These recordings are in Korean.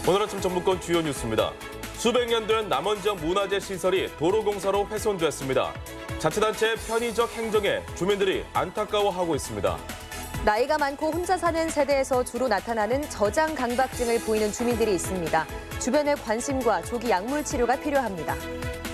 오늘 아침 전북권 주요 뉴스입니다. 수백 년 된 남원 지역 문화재 시설이 도로공사로 훼손됐습니다. 자치단체의 편의적 행정에 주민들이 안타까워하고 있습니다. 나이가 많고 혼자 사는 세대에서 주로 나타나는 저장 강박증을 보이는 주민들이 있습니다. 주변의 관심과 조기 약물 치료가 필요합니다.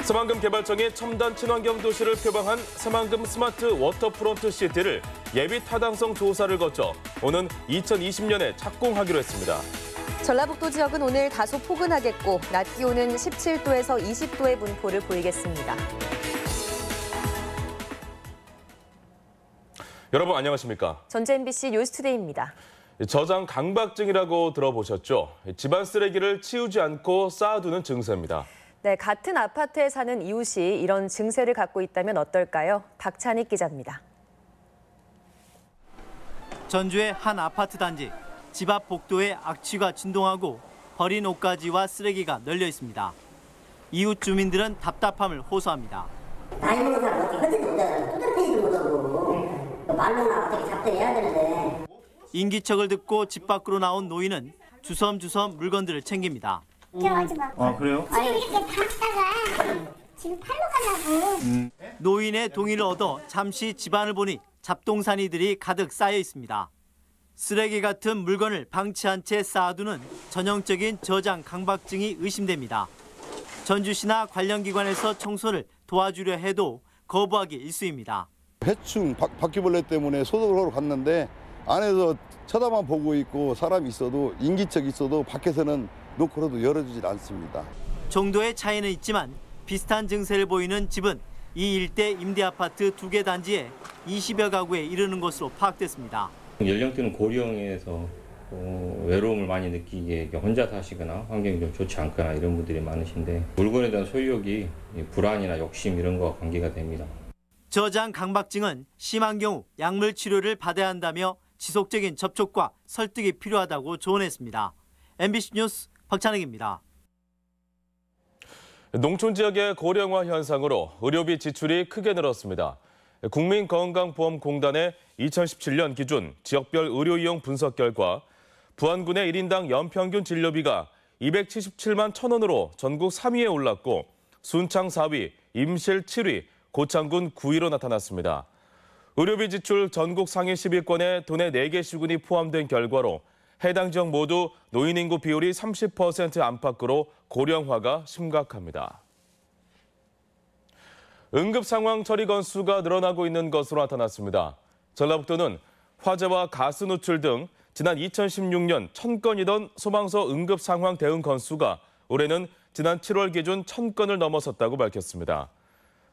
새만금 개발청이 첨단 친환경 도시를 표방한 새만금 스마트 워터프론트 시티를 예비 타당성 조사를 거쳐 오는 2020년에 착공하기로 했습니다. 전라북도 지역은 오늘 다소 포근하겠고 낮 기온은 17도에서 20도의 분포를 보이겠습니다. 여러분 안녕하십니까? 전주 MBC 뉴스투데이입니다. 저장 강박증이라고 들어보셨죠? 집안 쓰레기를 치우지 않고 쌓아두는 증세입니다. 네, 같은 아파트에 사는 이웃이 이런 증세를 갖고 있다면 어떨까요? 박찬익 기자입니다. 전주의 한 아파트 단지. 집 앞 복도에 악취가 진동하고 버린 옷가지와 쓰레기가 널려 있습니다. 이웃 주민들은 답답함을 호소합니다. 나이 먹은 사람 어떻게 흔들지 못하잖아. 뚜렷해지도 못하고 말로나 어떻게 잡대해야 되는데. 인기척을 듣고 집 밖으로 나온 노인은 주섬주섬 물건들을 챙깁니다. 들어가지 마. 아 그래요? 지금 이렇게 담다가 지금 팔로 가려고. 노인의 동의를 얻어 잠시 집안을 보니 잡동사니들이 가득 쌓여 있습니다. 쓰레기 같은 물건을 방치한 채 쌓아두는 전형적인 저장 강박증이 의심됩니다. 전주시나 관련 기관에서 청소를 도와주려 해도 거부하기 일쑤입니다. 해충, 바퀴벌레 때문에 소독을 하러 갔는데 안에서 쳐다만 보고 있고 사람이 있어도 인기척 있어도 밖에서는 노크로도 열어주질 않습니다. 정도의 차이는 있지만 비슷한 증세를 보이는 집은 이 일대 임대아파트 2개 단지에 20여 가구에 이르는 것으로 파악됐습니다. 연령대는 고령에서 외로움을 많이 느끼기에 혼자 사시거나 환경이 좀 좋지 않거나 이런 분들이 많으신데 물건에 대한 소유욕이 불안이나 욕심 이런 거와 관계가 됩니다. 저장 강박증은 심한 경우 약물 치료를 받아야 한다며 지속적인 접촉과 설득이 필요하다고 조언했습니다. MBC 뉴스 박찬익입니다. 농촌 지역의 고령화 현상으로 의료비 지출이 크게 늘었습니다. 국민건강보험공단의 2017년 기준 지역별 의료이용 분석 결과 부안군의 1인당 연평균 진료비가 277만 1,000원으로 전국 3위에 올랐고 순창 4위, 임실 7위, 고창군 9위로 나타났습니다. 의료비 지출 전국 상위 10위권에 도내 4개 시군이 포함된 결과로 해당 지역 모두 노인 인구 비율이 30% 안팎으로 고령화가 심각합니다. 응급 상황 처리 건수가 늘어나고 있는 것으로 나타났습니다. 전라북도는 화재와 가스 누출 등 지난 2016년 1,000건이던 소방서 응급 상황 대응 건수가 올해는 지난 7월 기준 1,000건을 넘어섰다고 밝혔습니다.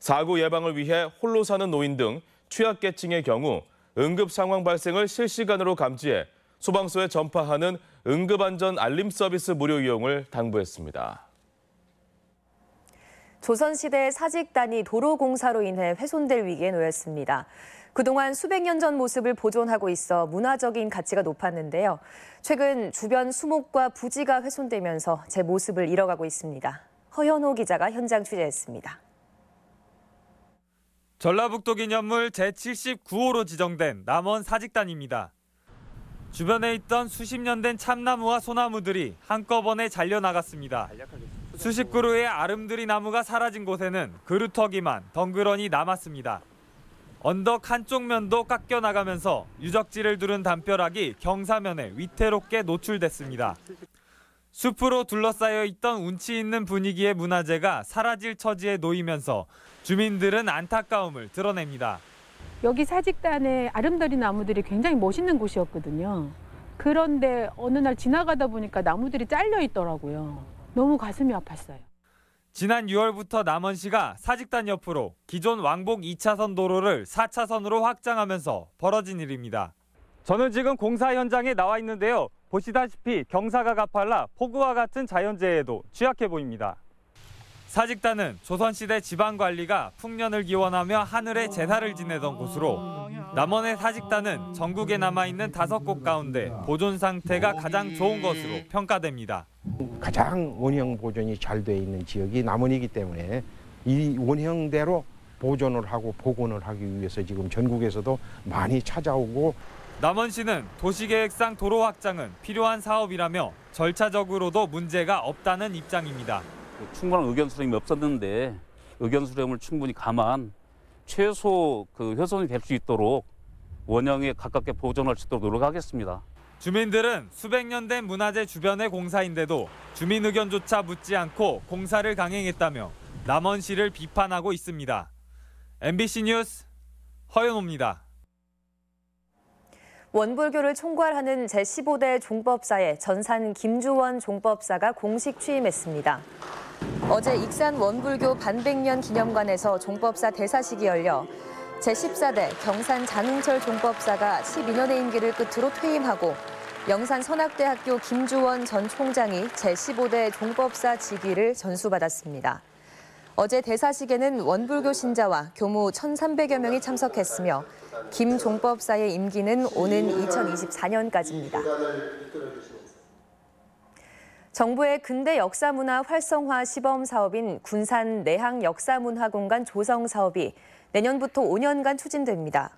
사고 예방을 위해 홀로 사는 노인 등 취약계층의 경우 응급 상황 발생을 실시간으로 감지해 소방서에 전파하는 응급안전 알림 서비스 무료 이용을 당부했습니다. 조선시대 사직단이 도로공사로 인해 훼손될 위기에 놓였습니다. 그동안 수백 년 전 모습을 보존하고 있어 문화적인 가치가 높았는데요. 최근 주변 수목과 부지가 훼손되면서 제 모습을 잃어가고 있습니다. 허현호 기자가 현장 취재했습니다. 전라북도 기념물 제79호로 지정된 남원 사직단입니다. 주변에 있던 수십 년 된 참나무와 소나무들이 한꺼번에 잘려나갔습니다. 수십 그루의 아름드리 나무가 사라진 곳에는 그루터기만 덩그러니 남았습니다. 언덕 한쪽 면도 깎여나가면서 유적지를 두른 담벼락이 경사면에 위태롭게 노출됐습니다. 숲으로 둘러싸여 있던 운치 있는 분위기의 문화재가 사라질 처지에 놓이면서 주민들은 안타까움을 드러냅니다. 여기 사직단에 아름다리 나무들이 굉장히 멋있는 곳이었거든요. 그런데 어느 날 지나가다 보니까 나무들이 잘려 있더라고요. 너무 가슴이 아팠어요. 지난 6월부터 남원시가 사직단 옆으로 기존 왕복 2차선 도로를 4차선으로 확장하면서 벌어진 일입니다. 저는 지금 공사 현장에 나와 있는데요. 보시다시피 경사가 가팔라 폭우와 같은 자연재해에도 취약해 보입니다. 사직단은 조선시대 지방관리가 풍년을 기원하며 하늘에 제사를 지내던 곳으로 남원의 사직단은 전국에 남아있는 5곳 가운데 보존 상태가 가장 좋은 것으로 평가됩니다. 가장 원형 보존이 잘 돼 있는 지역이 남원이기 때문에 이 원형대로 보존을 하고 복원을 하기 위해서 지금 전국에서도 많이 찾아오고 남원시는 도시계획상 도로 확장은 필요한 사업이라며 절차적으로도 문제가 없다는 입장입니다. 충분한 의견 수렴이 없었는데 의견 수렴을 충분히 감안 최소 훼손이 될 수 있도록 원형에 가깝게 보존할 수 있도록 노력하겠습니다. 주민들은 수백 년 된 문화재 주변의 공사인데도 주민 의견조차 묻지 않고 공사를 강행했다며 남원시를 비판하고 있습니다. MBC 뉴스 허연호입니다. 원불교를 총괄하는 제15대 종법사에 전산 김주원 종법사가 공식 취임했습니다. 어제 익산 원불교 반백년 기념관에서 종법사 대사식이 열려 제14대 경산 장흥철 종법사가 12년의 임기를 끝으로 퇴임하고 영산 선악대학교 김주원 전 총장이 제15대 종법사 직위를 전수받았습니다. 어제 대사식에는 원불교 신자와 교무 1,300여 명이 참석했으며 김 종법사의 임기는 오는 2024년까지입니다. 정부의 근대 역사문화 활성화 시범 사업인 군산 내항 역사문화공간 조성 사업이 내년부터 5년간 추진됩니다.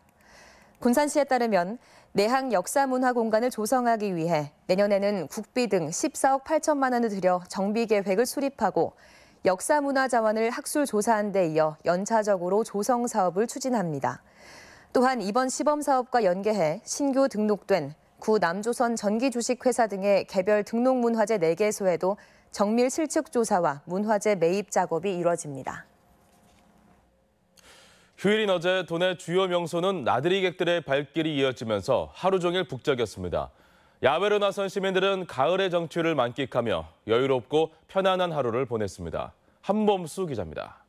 군산시에 따르면 내항 역사문화공간을 조성하기 위해 내년에는 국비 등 14억 8천만 원을 들여 정비 계획을 수립하고 역사문화자원을 학술조사한 데 이어 연차적으로 조성 사업을 추진합니다. 또한 이번 시범 사업과 연계해 신규 등록된 구 남조선 전기주식회사 등의 개별 등록 문화재 4개소에도 정밀 실측 조사와 문화재 매입 작업이 이뤄집니다. 휴일인 어제 도내 주요 명소는 나들이객들의 발길이 이어지면서 하루 종일 북적였습니다. 야외로 나선 시민들은 가을의 정취를 만끽하며 여유롭고 편안한 하루를 보냈습니다. 한범수 기자입니다.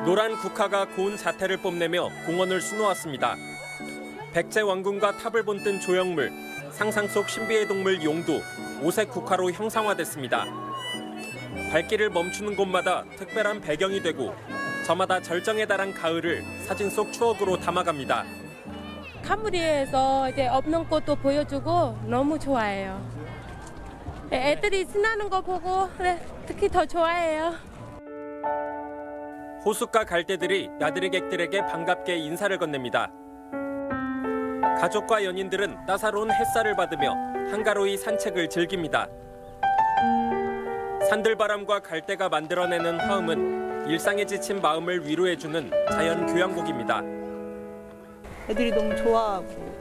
노란 국화가 고운 자태를 뽐내며 공원을 수놓았습니다. 백제 왕궁과 탑을 본뜬 조형물, 상상 속 신비의 동물 용도, 오색 국화로 형상화됐습니다. 발길을 멈추는 곳마다 특별한 배경이 되고 저마다 절정에 달한 가을을 사진 속 추억으로 담아갑니다. 카무리에서 이제 없는 꽃도 보여주고 너무 좋아해요. 애들이 신나는 거 보고 특히 더 좋아해요. 호숫가 갈대들이 나들이객들에게 반갑게 인사를 건넵니다. 가족과 연인들은 따사로운 햇살을 받으며 한가로이 산책을 즐깁니다. 산들바람과 갈대가 만들어내는 화음은 일상에 지친 마음을 위로해주는 자연 교향곡입니다. 애들이 너무 좋아하고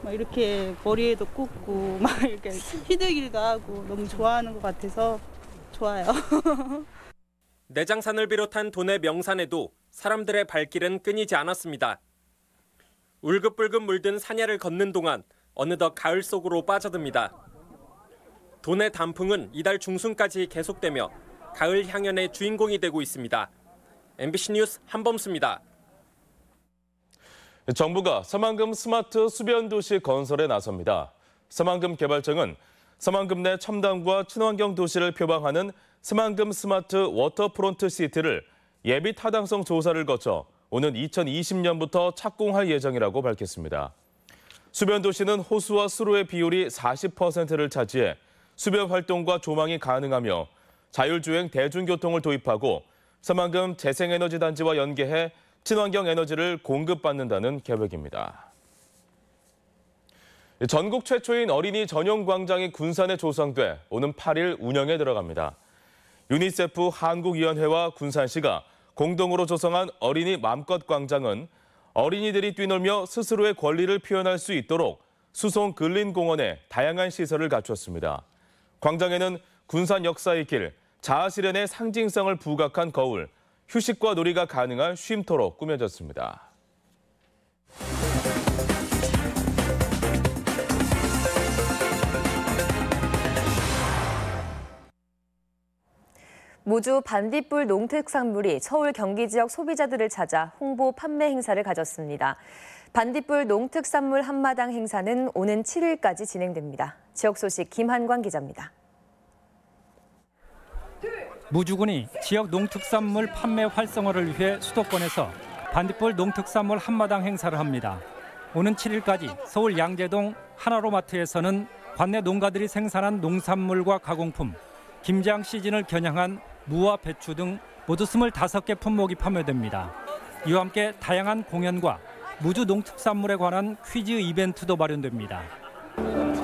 막 이렇게 머리에도 꽂고 막 이렇게 휘들기도 하고 너무 좋아하는 것 같아서 좋아요. 내장산을 비롯한 도내 명산에도 사람들의 발길은 끊이지 않았습니다. 울긋불긋 물든 산야를 걷는 동안 어느덧 가을 속으로 빠져듭니다. 도내 단풍은 이달 중순까지 계속되며 가을 향연의 주인공이 되고 있습니다. MBC 뉴스 한범수입니다. 정부가 서만금 스마트 수변도시 건설에 나섭니다. 서만금 개발청은 서만금 내 첨단과 친환경 도시를 표방하는 서만금 스마트 워터프론트 시티를 예비 타당성 조사를 거쳐 오는 2020년부터 착공할 예정이라고 밝혔습니다. 수변도시는 호수와 수로의 비율이 40%를 차지해 수변 활동과 조망이 가능하며 자율주행 대중교통을 도입하고 서만금 재생에너지단지와 연계해 친환경 에너지를 공급받는다는 계획입니다. 전국 최초인 어린이 전용 광장이 군산에 조성돼 오는 8일 운영에 들어갑니다. 유니세프 한국위원회와 군산시가 공동으로 조성한 어린이 맘껏 광장은 어린이들이 뛰놀며 스스로의 권리를 표현할 수 있도록 수송 근린공원에 다양한 시설을 갖췄습니다. 광장에는 군산 역사의 길, 자아실현의 상징성을 부각한 거울, 휴식과 놀이가 가능한 쉼터로 꾸며졌습니다. 무주 반딧불 농특산물이 서울 경기 지역 소비자들을 찾아 홍보 판매 행사를 가졌습니다. 반딧불 농특산물 한마당 행사는 오는 7일까지 진행됩니다. 지역 소식 김한광 기자입니다. 무주군이 지역 농특산물 판매 활성화를 위해 수도권에서 반딧불 농특산물 한마당 행사를 합니다. 오는 7일까지 서울 양재동 하나로마트에서는 관내 농가들이 생산한 농산물과 가공품, 김장 시즌을 겨냥한 무와 배추 등 모두 25개 품목이 판매됩니다. 이와 함께 다양한 공연과 무주 농특산물에 관한 퀴즈 이벤트도 마련됩니다.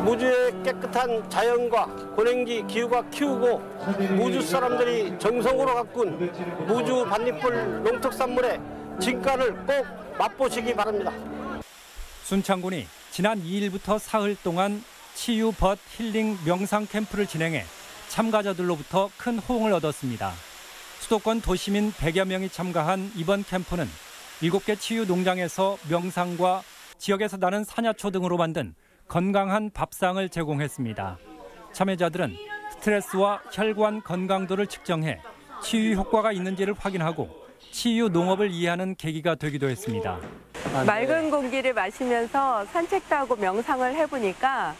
무주의 깨끗한 자연과 고랭지 기후가 키우고 무주 사람들이 정성으로 가꾼 무주 반딧불 농특산물의 진가를 꼭 맛보시기 바랍니다. 순창군이 지난 2일부터 사흘 동안 치유 벗 힐링 명상 캠프를 진행해 참가자들로부터 큰 호응을 얻었습니다. 수도권 도시민 100여 명이 참가한 이번 캠프는 7개 치유 농장에서 명상과 지역에서 나는 산야초 등으로 만든 건강한 밥상을 제공했습니다. 참여자들은 스트레스와 혈관 건강도를 측정해 치유 효과가 있는지를 확인하고 치유 농업을 이해하는 계기가 되기도 했습니다. 맑은 공기를 마시면서 산책도 하고 명상을 해보니까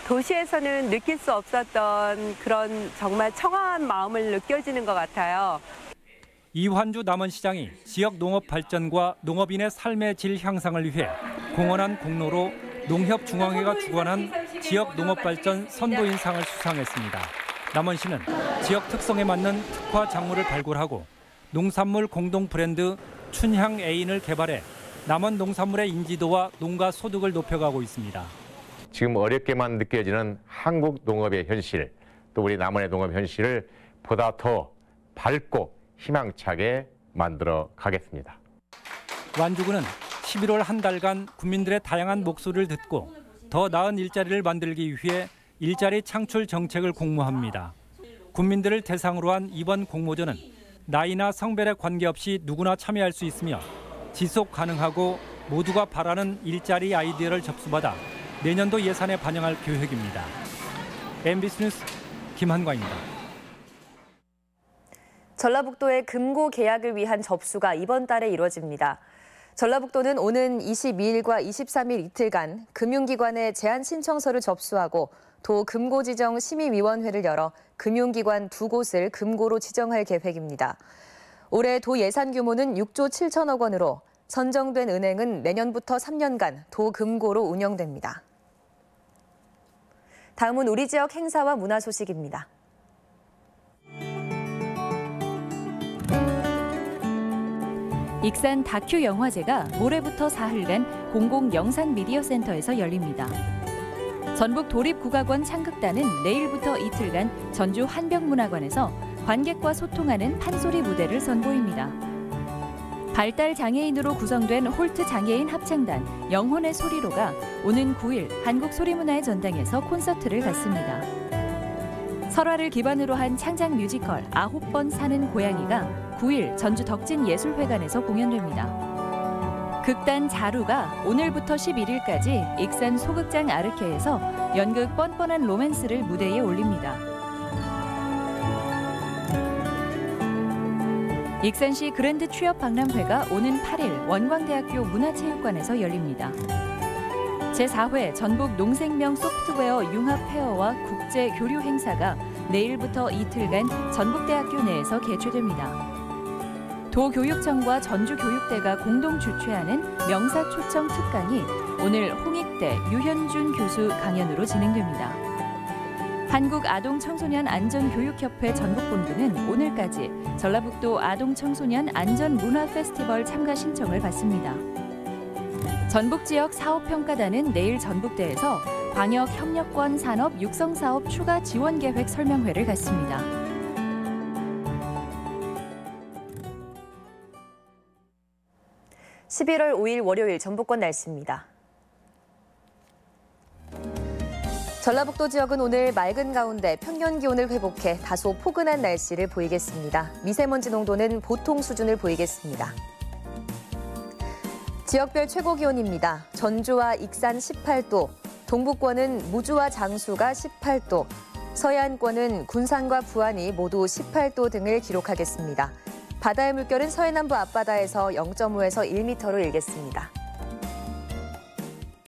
도시에서는 느낄 수 없었던 그런 정말 청아한 마음을 느껴지는 것 같아요. 이환주 남원시장이 지역 농업 발전과 농업인의 삶의 질 향상을 위해 공헌한 공로로 농협중앙회가 주관한 지역 농업 발전 선도인상을 수상했습니다. 남원시는 지역 특성에 맞는 특화 작물을 발굴하고 농산물 공동 브랜드 춘향 애인을 개발해 남원 농산물의 인지도와 농가 소득을 높여가고 있습니다. 지금 어렵게만 느껴지는 한국 농업의 현실, 또 우리 남원의 농업 현실을 보다 더 밝고 희망차게 만들어 가겠습니다. 완주군은 11월 한 달간 국민들의 다양한 목소리를 듣고 더 나은 일자리를 만들기 위해 일자리 창출 정책을 공모합니다. 국민들을 대상으로 한 이번 공모전은 나이나 성별에 관계없이 누구나 참여할 수 있으며 지속 가능하고 모두가 바라는 일자리 아이디어를 접수받아 내년도 예산에 반영할 계획입니다. MBC 뉴스 김한과입니다. 전라북도의 금고 계약을 위한 접수가 이번 달에 이루어집니다. 전라북도는 오는 22일과 23일 이틀간 금융기관에 제안 신청서를 접수하고 도 금고지정심의위원회를 열어 금융기관 2곳을 금고로 지정할 계획입니다. 올해 도 예산 규모는 6조 7천억 원으로 선정된 은행은 내년부터 3년간 도 금고로 운영됩니다. 다음은 우리 지역 행사와 문화 소식입니다. 익산 다큐 영화제가 모레부터 사흘간 공공영상미디어센터에서 열립니다. 전북 도립국악원 창극단은 내일부터 이틀간 전주 한벽문화관에서 관객과 소통하는 판소리 무대를 선보입니다. 발달 장애인으로 구성된 홀트 장애인 합창단 영혼의 소리로가 오는 9일 한국소리문화의 전당에서 콘서트를 갖습니다. 설화를 기반으로 한 창작 뮤지컬 9번 사는 고양이가 9일 전주 덕진예술회관에서 공연됩니다. 극단 자루가 오늘부터 11일까지 익산 소극장 아르케에서 연극 뻔뻔한 로맨스를 무대에 올립니다. 익산시 그랜드 취업 박람회가 오는 8일 원광대학교 문화체육관에서 열립니다. 제4회 전북 농생명 소프트웨어 융합 페어와 국제 교류 행사가 내일부터 이틀간 전북대학교 내에서 개최됩니다. 도교육청과 전주교육대가 공동 주최하는 명사초청 특강이 오늘 홍익대 유현준 교수 강연으로 진행됩니다. 한국아동청소년 안전교육협회 전북본부는 오늘까지 전라북도 아동청소년 안전문화페스티벌 참가 신청을 받습니다. 전북지역 사업평가단은 내일 전북대에서 광역협력권 산업 육성사업 추가 지원 계획 설명회를 갖습니다. (11월 5일) 월요일 전북권 날씨입니다. 전라북도 지역은 오늘 맑은 가운데 평년 기온을 회복해 다소 포근한 날씨를 보이겠습니다. 미세먼지 농도는 보통 수준을 보이겠습니다. 지역별 최고 기온입니다. 전주와 익산 18도, 동북권은 무주와 장수가 18도, 서해안권은 군산과 부안이 모두 18도 등을 기록하겠습니다. 바다의 물결은 서해남부 앞바다에서 0.5에서 1m로 일겠습니다.